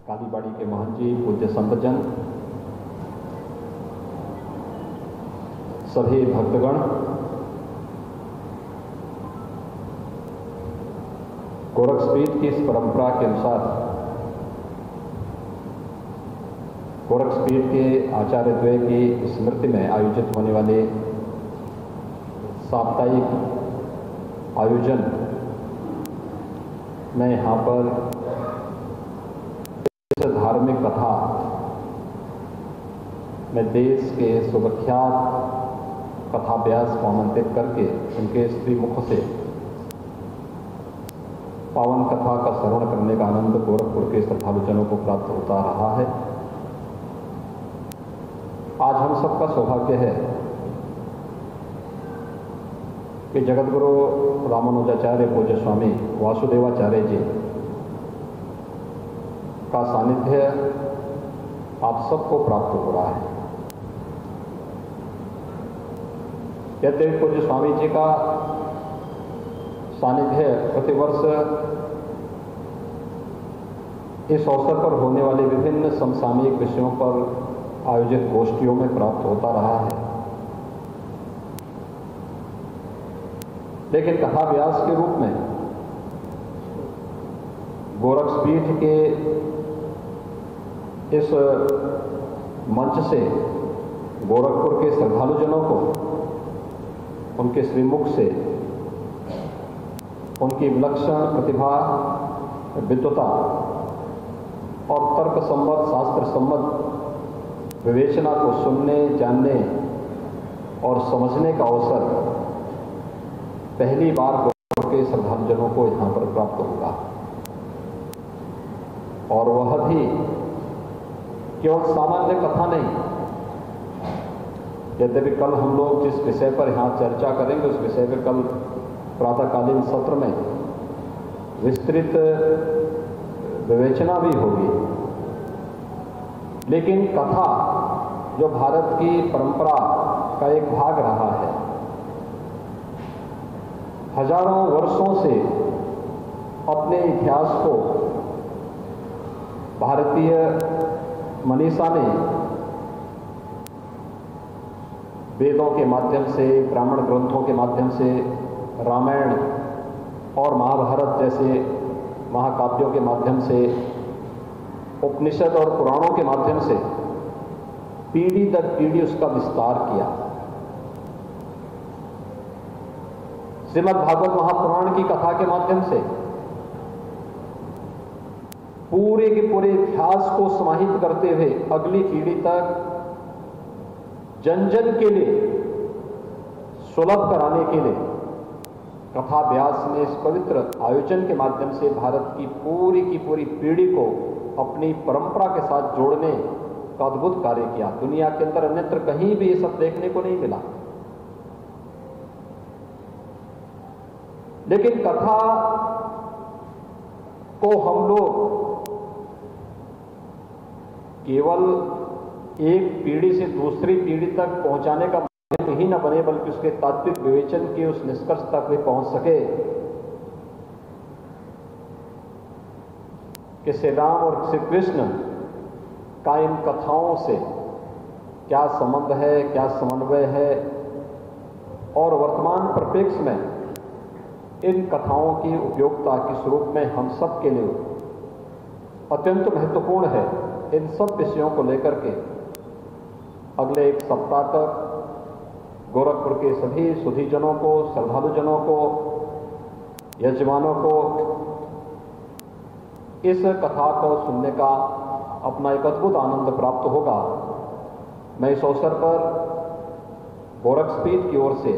कालीबाड़ी के महंत जी, पूज्य संतजन, सभी भक्तगण, गोरक्षपीठ की इस परंपरा के अनुसार गोरक्षपीठ के आचार्यद्वय की स्मृति में आयोजित होने वाले साप्ताहिक आयोजन में यहाँ पर इस धार्मिक कथा में देश के सुविख्यात कथाव्यास को आमंत्रित करके उनके श्री मुख से पावन कथा का श्रवण करने का आनंद गोरखपुर के श्रद्धालुजनों को प्राप्त होता रहा है। आज हम सबका सौभाग्य है कि जगतगुरु रामानुजाचार्य पूज्य स्वामी वासुदेवाचार्य जी का सानिध्य आप सबको प्राप्त हो रहा है। यद्यपि पूज्य स्वामी जी का सानिध्य प्रतिवर्ष इस अवसर पर होने वाले विभिन्न समसामयिक विषयों पर आयोजित गोष्ठियों में प्राप्त होता रहा है, लेकिन कथाव्यास के रूप में गोरक्षपीठ के इस मंच से गोरखपुर के श्रद्धालुजनों को उनके श्रीमुख से उनकी विलक्षण प्रतिभा, विद्वता और तर्क सम्मत, शास्त्र सम्मत विवेचना को सुनने, जानने और समझने का अवसर पहली बार गोरखपुर के श्रद्धालुजनों को यहाँ पर प्राप्त होगा, और वह भी केवल सामान्य कथा नहीं। यद्यपि कल हम लोग जिस विषय पर यहाँ चर्चा करेंगे उस विषय पर कल प्रातःकालीन सत्र में विस्तृत विवेचना भी होगी, लेकिन कथा जो भारत की परंपरा का एक भाग रहा है, हजारों वर्षों से अपने इतिहास को भारतीय मनीषा ने वेदों के माध्यम से, ब्राह्मण ग्रंथों के माध्यम से, रामायण और महाभारत जैसे महाकाव्यों के माध्यम से, उपनिषद और पुराणों के माध्यम से पीढ़ी दर पीढ़ी उसका विस्तार किया। श्रीमद् भागवत महापुराण की कथा के माध्यम से पूरे के पूरे इतिहास को समाहित करते हुए अगली पीढ़ी तक जन जन के लिए सुलभ कराने के लिए कथा व्यास ने इस पवित्र आयोजन के माध्यम से भारत की पूरी पीढ़ी को अपनी परंपरा के साथ जोड़ने का अद्भुत कार्य किया। दुनिया के अंदर अन्यत्र कहीं भी ये सब देखने को नहीं मिला। लेकिन कथा को हम लोग केवल एक पीढ़ी से दूसरी पीढ़ी तक पहुंचाने का माध्यम ही न बने, बल्कि उसके तात्विक विवेचन के उस निष्कर्ष तक भी पहुंच सके कि श्री राम और श्री कृष्ण का इन कथाओं से क्या संबंध है, क्या समन्वय है, और वर्तमान परिप्रेक्ष्य में इन कथाओं की उपयोगिता किस रूप में हम सब के लिए अत्यंत महत्वपूर्ण है। इन सब विषयों को लेकर के अगले एक सप्ताह तक गोरखपुर के सभी सुधीजनों को, श्रद्धालुजनों को, यजमानों को इस कथा को सुनने का अपना एक अद्भुत आनंद प्राप्त होगा। मैं इस अवसर पर गोरक्षपीठ की ओर से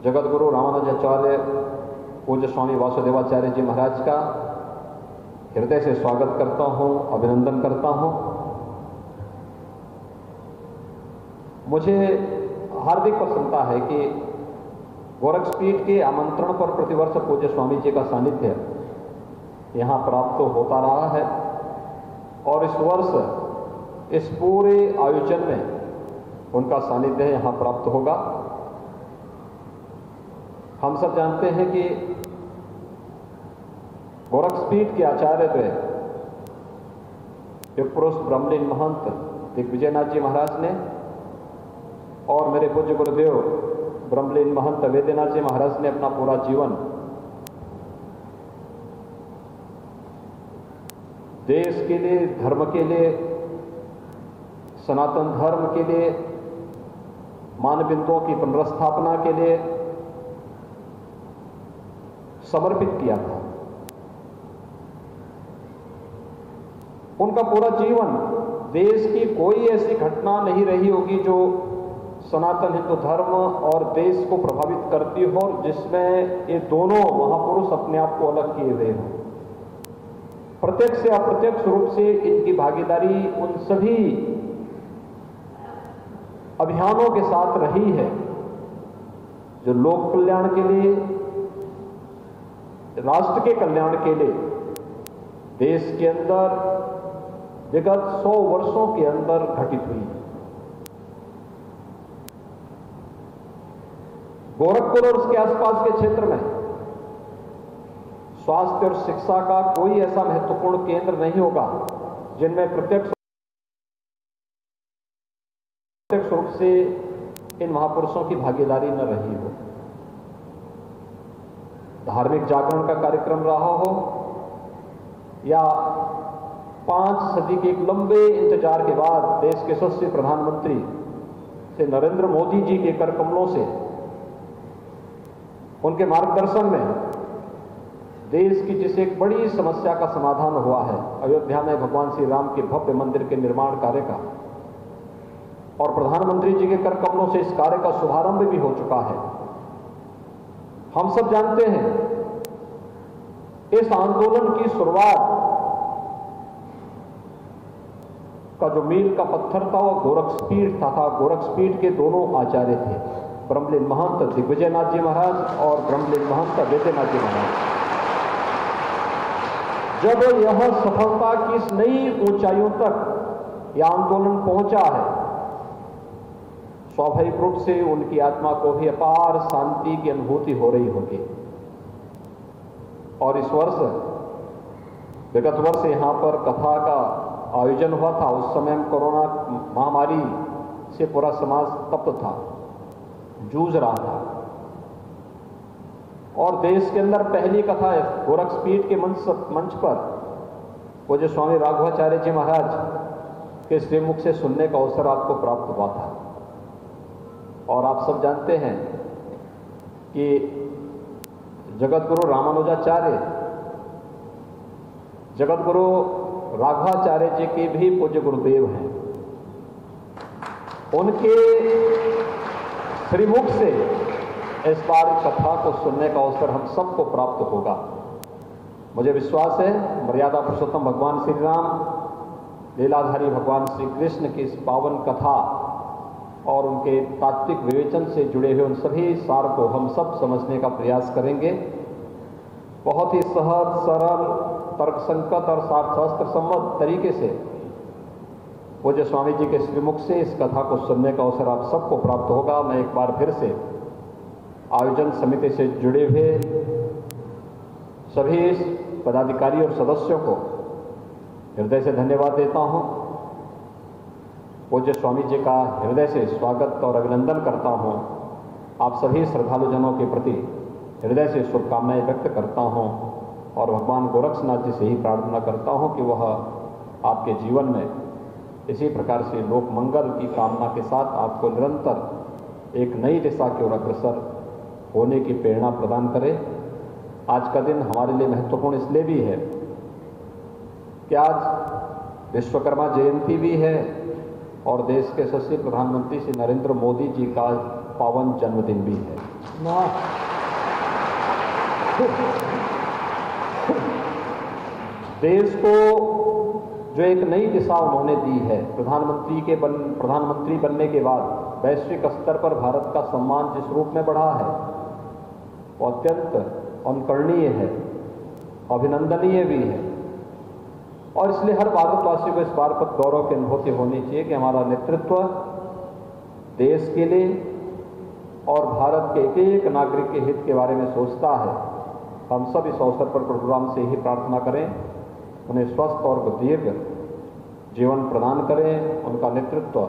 जगतगुरु रामानुजाचार्य पूज्य स्वामी वासुदेवाचार्य जी महाराज का हृदय से स्वागत करता हूं, अभिनंदन करता हूं। मुझे हार्दिक प्रसन्नता है कि गोरक्षपीठ के आमंत्रण पर प्रतिवर्ष पूज्य स्वामी जी का सानिध्य यहाँ प्राप्त होता रहा है, और इस वर्ष इस पूरे आयोजन में उनका सानिध्य यहाँ प्राप्त होगा। हम सब जानते हैं कि गोरक्षपीठ के आचार्यद्वय युग पुरुष ब्रह्मलीन महंत दिग्विजयनाथ जी महाराज ने और मेरे पूज्य गुरुदेव ब्रह्मलीन महंत वेद्यनाथ जी महाराज ने अपना पूरा जीवन देश के लिए, धर्म के लिए, सनातन धर्म के लिए, मानबिंदुओं की पुनर्स्थापना के लिए समर्पित किया था। उनका पूरा जीवन, देश की कोई ऐसी घटना नहीं रही होगी जो सनातन हिंदू धर्म और देश को प्रभावित करती हो और जिसमें ये दोनों महापुरुष अपने आप को अलग किए हुए हों। प्रत्यक्ष से अप्रत्यक्ष रूप से इनकी भागीदारी उन सभी अभियानों के साथ रही है जो लोक कल्याण के लिए, राष्ट्र के कल्याण के लिए देश के अंदर विगत 100 वर्षों के अंदर घटित हुई है। गोरखपुर और उसके आसपास के क्षेत्र में स्वास्थ्य और शिक्षा का कोई ऐसा महत्वपूर्ण केंद्र नहीं होगा जिनमें प्रत्यक्ष रूप से इन महापुरुषों की भागीदारी न रही हो। धार्मिक जागरण का कार्यक्रम रहा हो या 5 सदी के एक लंबे इंतजार के बाद देश के यशस्वी प्रधानमंत्री से नरेंद्र मोदी जी के कर कमलों से उनके मार्गदर्शन में देश की जिस एक बड़ी समस्या का समाधान हुआ है, अयोध्या में भगवान श्री राम के भव्य मंदिर के निर्माण कार्य का, और प्रधानमंत्री जी के कर कमलों से इस कार्य का शुभारंभ भी हो चुका है। हम सब जानते हैं इस आंदोलन की शुरुआत का जो मील का पत्थर था वो गोरखपीठ था। गोरखपीठ के दोनों आचार्य थे, ब्रह्मलीन महंत दिग्विजयनाथ जी महाराज और ब्रह्मलीन महंत वेद्यनाथ जी महाराज। जब यह सफलता की इस नई ऊंचाइयों तक यह आंदोलन पहुंचा है, स्वाभाविक रूप से उनकी आत्मा को भी अपार शांति की अनुभूति हो रही होगी। और इस वर्ष, विगत वर्ष यहां पर कथा का आयोजन हुआ था। उस समय कोरोना महामारी से पूरा समाज तप्त था, जूझ रहा था, और देश के अंदर पहली कथा गोरखपीठ के मंच पर वो जो स्वामी राघवाचार्य जी महाराज के श्रीमुख से सुनने का अवसर आपको प्राप्त हुआ था। और आप सब जानते हैं कि जगतगुरु रामानुजाचार्य, जगतगुरु राघवाचार्य जी के भी पूज्य गुरुदेव हैं। उनके श्रीमुख से इस बार कथा को सुनने का अवसर हम सबको प्राप्त होगा। मुझे विश्वास है मर्यादा पुरुषोत्तम भगवान श्री राम, लीलाधारी भगवान श्री कृष्ण की इस पावन कथा और उनके तात्विक विवेचन से जुड़े हुए उन सभी सार को हम सब समझने का प्रयास करेंगे। बहुत ही सहज, सरल, तर्कसंगत और शास्त्र सम्मत तरीके से पूज्य स्वामी जी के श्रीमुख से इस कथा को सुनने का अवसर आप सबको प्राप्त होगा। मैं एक बार फिर से आयोजन समिति से जुड़े हुए सभी पदाधिकारी और सदस्यों को हृदय से धन्यवाद देता हूं। पूज्य स्वामी जी का हृदय से स्वागत और अभिनंदन करता हूं। आप सभी श्रद्धालुजनों के प्रति हृदय से शुभकामनाएं व्यक्त करता हूं और भगवान गोरक्षनाथ जी से ही प्रार्थना करता हूं कि वह आपके जीवन में इसी प्रकार से लोक मंगल की कामना के साथ आपको निरंतर एक नई दिशा की ओर अग्रसर होने की प्रेरणा प्रदान करे। आज का दिन हमारे लिए महत्वपूर्ण इसलिए भी है कि आज विश्वकर्मा जयंती भी है और देश के यशस्वी प्रधानमंत्री श्री नरेंद्र मोदी जी का पावन जन्मदिन भी है। देश को जो एक नई दिशा उन्होंने दी है, प्रधानमंत्री बनने के बाद वैश्विक स्तर पर भारत का सम्मान जिस रूप में बढ़ा है वो अत्यंत अनुकरणीय है, अभिनंदनीय भी है। और इसलिए हर भारतवासी को इस बात पर गौरव की अनुभूति होनी चाहिए कि हमारा नेतृत्व देश के लिए और भारत के एक एक नागरिक के हित के बारे में सोचता है। हम सब इस अवसर पर प्रभु राम से ही प्रार्थना करें, उन्हें स्वस्थ और दीर्घ जीवन प्रदान करें, उनका नेतृत्व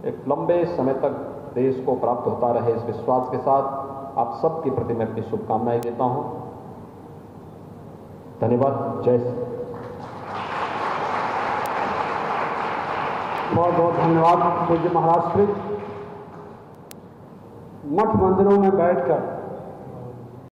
एक लंबे समय तक देश को प्राप्त होता रहे, इस विश्वास के साथ आप सबके प्रति मैं अपनी शुभकामनाएं देता हूं। धन्यवाद। जय श्री। बहुत बहुत धन्यवाद पूज्य महाराज श्री। मठ मंदिरों में बैठकर